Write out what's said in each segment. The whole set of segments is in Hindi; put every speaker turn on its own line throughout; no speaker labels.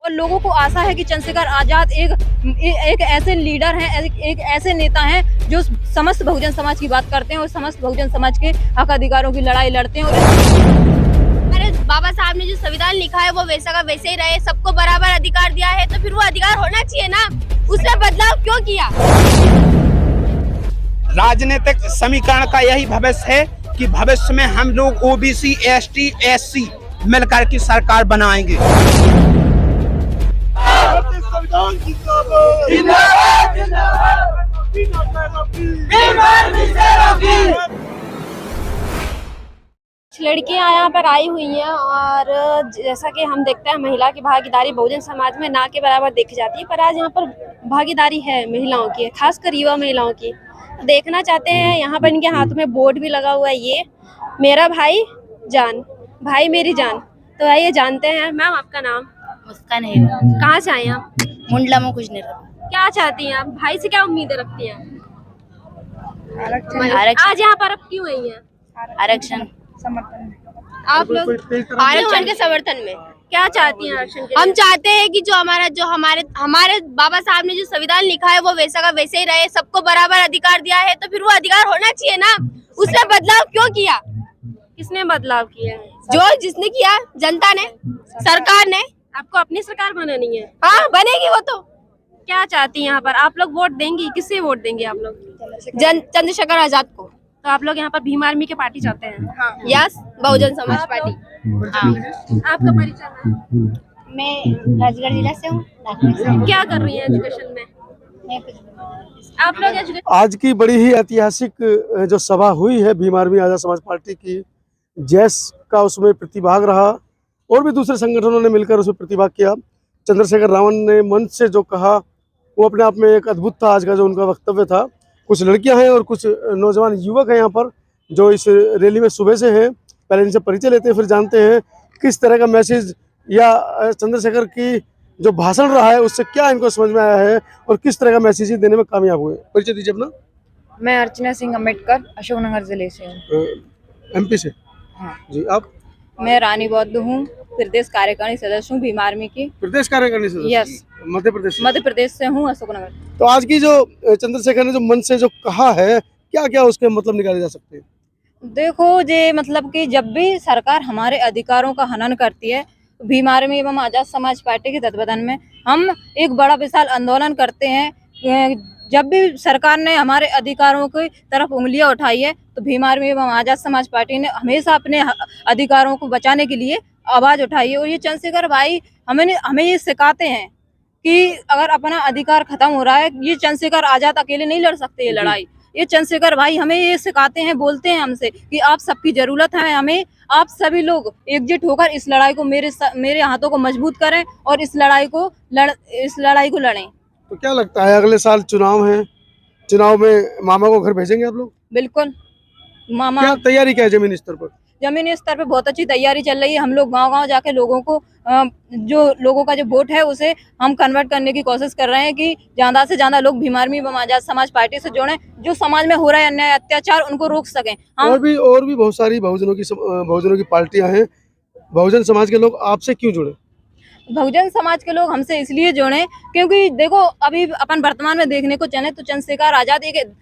और लोगों को आशा है कि चंद्रशेखर आजाद एक ऐसे लीडर हैं, एक ऐसे नेता हैं जो समस्त बहुजन समाज की बात करते हैं और समस्त बहुजन समाज के हक अधिकारों की लड़ाई लड़ते हैं।
अरे बाबा साहब ने जो संविधान लिखा है वो वैसा का वैसे ही रहे, सबको बराबर अधिकार दिया है तो फिर वो अधिकार होना चाहिए ना, उसमें बदलाव क्यों किया?
राजनीतिक समीकरण का यही भविष्य है कि भविष्य में हम लोग ओबीसी, एसटी, एससी मिलकर की सरकार बनाएंगे।
लड़कियां यहाँ पर आई हुई हैं और जैसा कि हम देखते हैं महिला की भागीदारी बहुजन समाज में ना के बराबर देखी जाती है, पर आज यहाँ पर भागीदारी है महिलाओं की, खासकर युवा महिलाओं की। देखना चाहते हैं यहाँ पर इनके हाथ में बोर्ड भी लगा हुआ है, ये मेरा भाई जान, भाई मेरी जान। तो आइए जानते हैं। मैम आपका नाम?
मुस्कान है।
कहाँ से आए आप?
मुंडला में कुछ नहीं रखा।
क्या चाहती हैं आप? भाई से क्या उम्मीदें रखती हैं?
आरक्षण।
आज यहाँ पर आप क्यों आई हैं?
आरक्षण
आप लोग आरक्षण के समर्थन में क्या चाहती हैं? आरक्षण हम चाहते हैं कि जो हमारे बाबा साहब ने जो संविधान लिखा है वो वैसा का वैसे ही रहे, सबको बराबर अधिकार दिया है तो फिर वो अधिकार होना चाहिए ना, उसमें बदलाव क्यों किया?
किसने बदलाव किया है?
जो जिसने किया, जनता ने, सरकार ने।
आपको अपनी सरकार बनानी है?
हाँ बनेगी वो तो।
क्या चाहती हैं यहाँ पर? आप लोग वोट देंगी, किससे वोट देंगे आप लोग?
चंद्रशेखर आजाद को।
तो आप लोग यहाँ पर भीम आर्मी के पार्टी चाहते हैं?
हाँ। Yes, Bahujan Samaj party.
आपका परिचय?
मैं राजगढ़ जिला से हूँ।
क्या कर रही हैं एजुकेशन में? आप लोग एजुकेशन?
आज की बड़ी ही ऐतिहासिक जो सभा हुई है भीम आर्मी आजाद समाज पार्टी की, जैस का उसमें प्रतिभाग रहा और भी दूसरे संगठनों ने मिलकर उसमें प्रतिभाग किया। चंद्रशेखर रावण ने मंच से जो कहा वो अपने आप में एक अद्भुत था। आज का जो उनका वक्तव्य था, कुछ लड़कियां हैं और कुछ नौजवान युवक हैं यहाँ पर जो इस रैली में सुबह से हैं। पहले इनसे परिचय लेते हैं, फिर जानते हैं किस तरह का मैसेज या चंद्रशेखर की जो भाषण रहा है उससे क्या इनको समझ में आया है और किस तरह का मैसेज देने में कामयाब हुए। परिचय दीजिए अपना।
मैं अर्चना सिंह अम्बेडकर, अशोकनगर जिले से हूँ।
एमपी से?
हाँ
जी। आप?
मैं रानी बौद्ध हूँ, प्रदेश कार्यकारिणी सदस्य हूँ भीम आर्मी की।
प्रदेश कार्यकारिणी सदस्य?
यस।
मध्य प्रदेश
से हूँ, अशोकनगर।
तो आज की जो चंद्रशेखर ने जो मन से जो कहा है, क्या क्या उसके मतलब निकाले जा सकते हैं?
देखो जे मतलब कि जब भी सरकार हमारे अधिकारों का हनन करती है, भीम आर्मी एवं आजाद समाज पार्टी के तत्वाधान में हम एक बड़ा विशाल आंदोलन करते हैं। जब भी सरकार ने हमारे अधिकारों की तरफ उंगलियां उठाई है तो भीम आर्मी एवं आजाद समाज पार्टी ने हमेशा अपने अधिकारों को बचाने के लिए आवाज उठाई है। और ये चंद्रशेखर भाई हमें ये सिखाते हैं कि अगर अपना अधिकार खत्म हो रहा है, ये चंद्रशेखर आजाद अकेले नहीं लड़ सकते ये लड़ाई। ये चंद्रशेखर भाई हमें ये सिखाते हैं, बोलते हैं हमसे कि आप सबकी जरूरत है हमें, आप सभी लोग एकजुट होकर इस लड़ाई को मेरे हाथों को मजबूत करें और इस लड़ाई को लड़ें।
तो क्या लगता है अगले साल चुनाव है, चुनाव में मामा को घर भेजेंगे आप लोग?
बिल्कुल। मामा
क्या तैयारी क्या है जमीनी स्तर पर?
जमीनी स्तर पे बहुत अच्छी तैयारी चल रही है। हम लोग गांव-गांव जाके लोगों को लोगों का जो वोट है उसे हम कन्वर्ट करने की कोशिश कर रहे हैं कि ज्यादा से ज्यादा लोग भीम आर्मी एवं आजाद समाज पार्टी से जुड़ें, जो समाज में हो रहा है अन्याय अत्याचार उनको रोक सकें।
और भी बहुत सारी बहुजनों की पार्टियां हैं। बहुजन समाज के लोग आपसे क्यों जुड़े?
बहुजन समाज के लोग हमसे इसलिए जुड़े क्योंकि देखो अभी अपन वर्तमान में देखने को चले तो चंद्रशेखर आजाद एक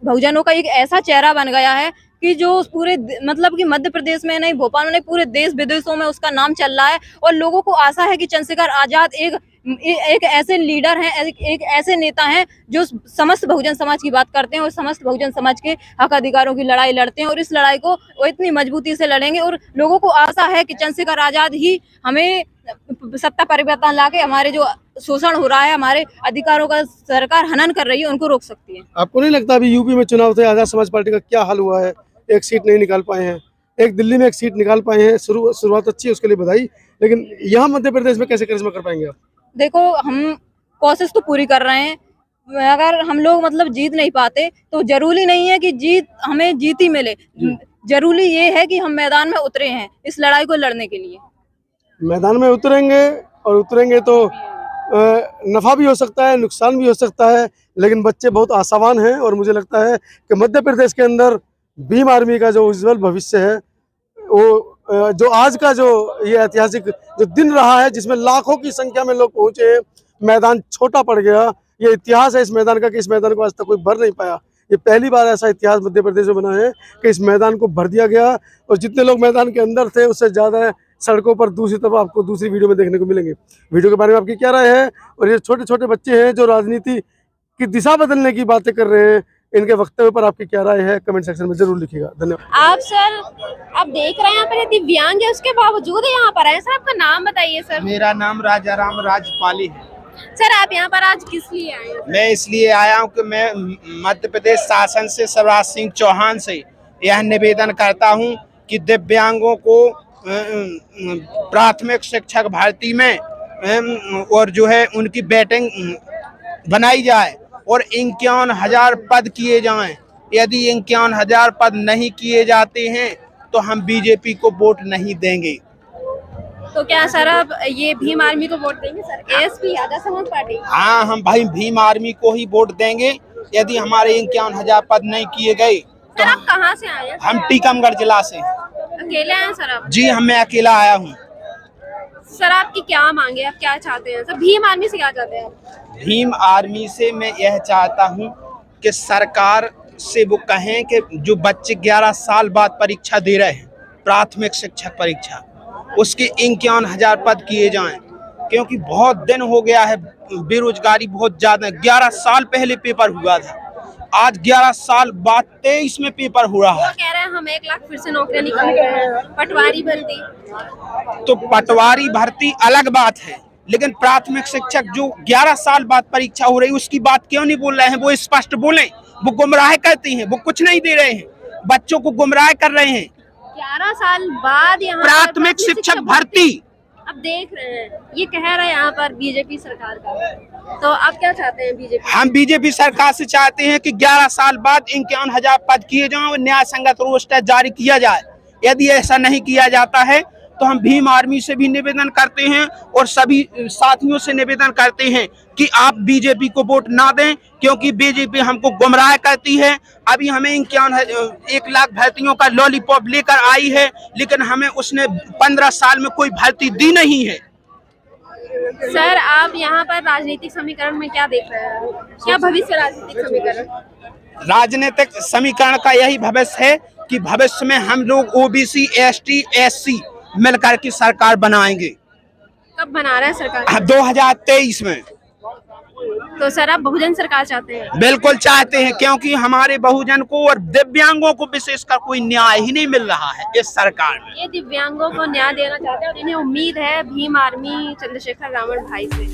बहुजनों का एक ऐसा चेहरा बन गया है कि जो पूरे मतलब कि मध्य प्रदेश में नहीं, भोपाल में नहीं, पूरे देश विदेशों में उसका नाम चल रहा है। और लोगों को आशा है कि चंद्रशेखर आजाद एक ऐसे लीडर हैं, एक ऐसे नेता हैं जो समस्त बहुजन समाज की बात करते हैं और समस्त बहुजन समाज के हक अधिकारों की लड़ाई लड़ते हैं। और इस लड़ाई को वो इतनी मजबूती से लड़ेंगे और लोगों को आशा है कि चंद्रशेखर आजाद ही हमें सत्ता परिवर्तन लाके हमारे जो शोषण हो रहा है, हमारे अधिकारों का सरकार हनन कर रही है, उनको रोक सकती है।
आपको नहीं लगता अभी यूपी में चुनाव थे, आजाद समाज पार्टी का क्या हाल हुआ है? एक सीट नहीं निकाल पाए हैं, एक दिल्ली में एक सीट निकाल पाए हैं। शुरुआत अच्छी है, उसके लिए बधाई। लेकिन यहाँ मध्य प्रदेश में कैसे करिश्मा कर पाएंगे आप? देखो
हम कोशिश तो पूरी कर रहे हैं। अगर हम लोग मतलब जीत नहीं पाते तो जरूरी नहीं है कि हमें जीत ही मिले। जरूरी ये है कि हम मैदान में उतरे हैं इस लड़ाई को लड़ने के लिए।
मैदान में उतरेंगे तो नफा भी हो सकता है, नुकसान भी हो सकता है, लेकिन बच्चे बहुत आशावान हैं और मुझे लगता है कि मध्य प्रदेश के अंदर भीम आर्मी का जो उज्जवल भविष्य है वो जो आज का जो ये ऐतिहासिक जो दिन रहा है, जिसमें लाखों की संख्या में लोग पहुंचे, मैदान छोटा पड़ गया। ये इतिहास है इस मैदान का कि इस मैदान को आज तक कोई भर नहीं पाया। ये पहली बार ऐसा इतिहास मध्य प्रदेश में बना है कि इस मैदान को भर दिया गया, और जितने लोग मैदान के अंदर थे उससे ज़्यादा सड़कों पर दूसरी तरफ आपको दूसरी वीडियो में देखने को मिलेंगे। वीडियो के बारे में आपकी क्या राय है? और ये छोटे छोटे बच्चे हैं जो राजनीति की दिशा बदलने की बातें कर रहे हैं, इनके वक्तव्य पर आपकी क्या राय है? कमेंट सेक्शन में जरूर लिखिएगा। धन्यवाद।
आप सर, आप देख रहे हैं यहाँ पर ये दिव्यांग है, उसके बावजूद यहाँ पर आए। सर आपका नाम बताइए सर।
मेरा नाम राजाराम राजपाली है।
सर आप यहाँ पर आज किस लिए आए हैं?
मैं इसलिए आया हूँ कि मैं मध्य प्रदेश शासन से शिवराज सिंह चौहान से यह निवेदन करता हूँ कि दिव्यांगों को प्राथमिक शिक्षक भर्ती में और जो है उनकी वेटिंग बनाई जाए और 51,000 पद किए जाएं। यदि 51,000 पद नहीं किए जाते हैं तो हम बीजेपी को वोट नहीं देंगे।
तो क्या सर अब ये भीम आर्मी को वोट देंगे sir? ASP Azad Samaj party.
हाँ, हम भाई भीम आर्मी को ही वोट देंगे यदि हमारे 51,000 पद नहीं किए गए। तो
सर आप कहाँ से आए हैं?
हम टीकमगढ़ जिला से।
अकेले आए हैं सर आप?
जी, मैं अकेला आया हूँ।
सर आपकी क्या मांगे, आप क्या चाहते हैं? सर भीम आर्मी से क्या चाहते हैं आप?
भीम आर्मी से मैं यह चाहता हूँ कि सरकार से वो कहें कि जो बच्चे 11 साल बाद परीक्षा दे रहे हैं, प्राथमिक शिक्षक परीक्षा, उसके 51,000 पद किए जाएं, क्योंकि बहुत दिन हो गया है, बेरोजगारी बहुत ज्यादा। 11 साल पहले पेपर हुआ था, आज 11 साल बाद 23 में पेपर हो रहा है।
वो कह रहे हैं हम 1 लाख फिर से नौकरियां निकाल रहे हैं, पटवारी भर्ती।
तो पटवारी भर्ती अलग बात है, लेकिन प्राथमिक शिक्षक जो 11 साल बाद परीक्षा हो रही है उसकी बात क्यों नहीं बोल रहे हैं? वो स्पष्ट बोलें। वो गुमराह करती हैं, वो कुछ नहीं दे रहे हैं, बच्चों को गुमराह कर रहे हैं।
11 साल बाद यहाँ
प्राथमिक शिक्षक भर्ती
अब देख रहे हैं, ये कह रहे हैं यहाँ पर बीजेपी सरकार का। तो आप क्या चाहते हैं बीजेपी?
हम बीजेपी सरकार से चाहते हैं कि 11 साल बाद 51,000 पद किए जाएं और न्याय संगत रोस्टर जारी किया जाए। यदि ऐसा नहीं किया जाता है तो हम भीम आर्मी से भी निवेदन करते हैं और सभी साथियों से निवेदन करते हैं कि आप बीजेपी को वोट ना दें, क्योंकि बीजेपी हमको गुमराह करती है। अभी हमें 1 लाख भर्तियों का लॉलीपॉप लेकर आई है, लेकिन हमें उसने 15 साल में कोई भर्ती दी नहीं है।
सर आप यहाँ पर राजनीतिक समीकरण में क्या देख रहे हैं? क्या भविष्य राजनीतिक समीकरण?
राजनीतिक समीकरण का यही भविष्य है कि भविष्य में हम लोग ओबीसी, एसटी, एससी मिलकर की सरकार बनाएंगे।
कब बना रहे हैं सरकार?
2023 में।
तो सर आप बहुजन सरकार चाहते हैं?
बिल्कुल चाहते हैं, क्योंकि हमारे बहुजन को और दिव्यांगों को विशेषकर कोई न्याय ही नहीं मिल रहा है इस सरकार में।
ये दिव्यांगों को न्याय देना चाहते हैं और इन्हें उम्मीद है भीम आर्मी चंद्रशेखर रावण भाई से।